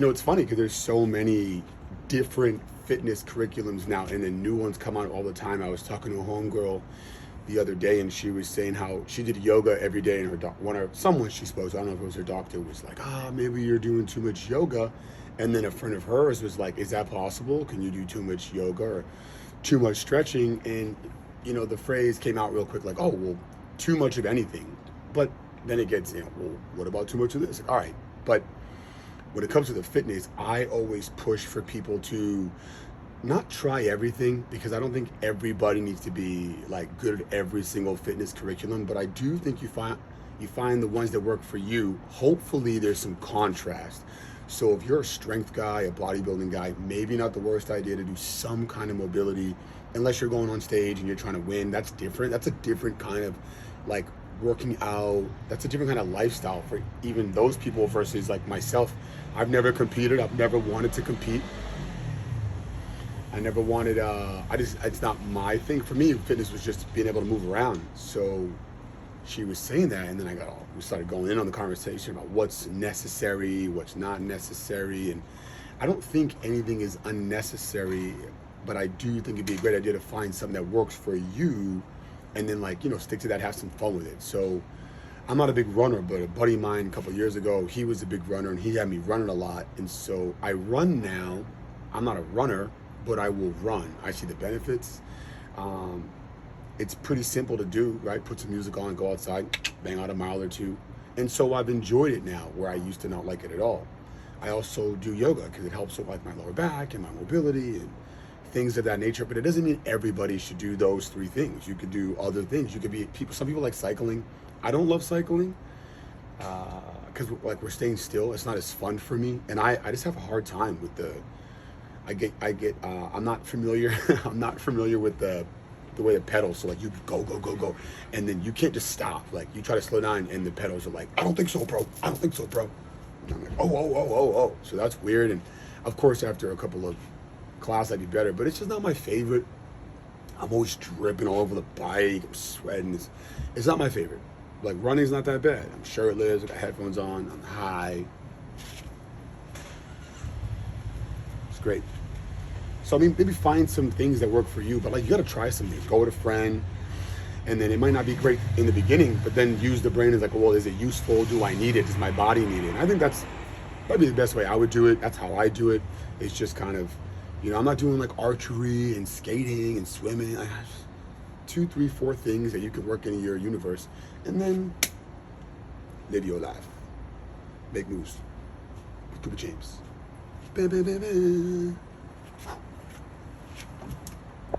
It's funny because there's so many different fitness curriculums now, and then new ones come out all the time. I was talking to a homegirl the other day, and she was saying how she did yoga every day, and someone she spoke to, I don't know if it was her doctor, was like, maybe you're doing too much yoga. And then a friend of hers was like, is that possible? Can you do too much yoga or too much stretching? And the phrase came out real quick, like, oh, well, too much of anything. But then it gets, well, what about too much of this? Like, all right, but when it comes to the fitness, I always push for people to not try everything, because I don't think everybody needs to be like good at every single fitness curriculum, but I do think you find the ones that work for you. Hopefully there's some contrast. So if you're a strength guy, a bodybuilding guy, maybe not the worst idea to do some kind of mobility, unless you're going on stage and you're trying to win. That's different. That's a different kind of like working out. That's a different kind of lifestyle for even those people versus like myself. I've never competed. I've never wanted to compete. I never wanted, it's not my thing. For me, fitness was just being able to move around. So she was saying that, and then we started going in on the conversation about what's necessary, what's not necessary. And I don't think anything is unnecessary, but I do think it'd be a great idea to find something that works for you, and then stick to that, have some fun with it. So I'm not a big runner, but a buddy of mine a couple of years ago, he was a big runner, and he had me running a lot. And so I run now. I'm not a runner, but I will run. I see the benefits. It's pretty simple to do, right? Put some music on, go outside, bang out a mile or two. And so I've enjoyed it now, where I used to not like it at all. I also do yoga because it helps with like my lower back and my mobility and things of that nature. But it doesn't mean everybody should do those three things. You could do other things. You could be some people like cycling. I don't love cycling because like we're staying still. It's not as fun for me, and I just have a hard time with I'm not familiar. I'm not familiar with the way it pedals. So like you go, and then you can't just stop. Like you try to slow down, and the pedals are like, I don't think so, bro. I don't think so, bro. And I'm like, oh. So that's weird. And of course, after a couple of classes, I'd be better. But it's just not my favorite. I'm always dripping all over the bike. I'm sweating. It's not my favorite. Like running's not that bad. I'm shirtless. I got headphones on. I'm high. It's great. So I mean, maybe find some things that work for you, but like you got to try something. Go with a friend, and then it might not be great in the beginning, but then use the brain as like, well, is it useful? Do I need it? Does my body need it? And I think that's probably the best way I would do it. That's how I do it. It's just kind of, I'm not doing like archery and skating and swimming. I have 2, 3, 4 things that you can work into your universe, and then live your life. Make moves. Kupah James. Bam, bam, bam, bam.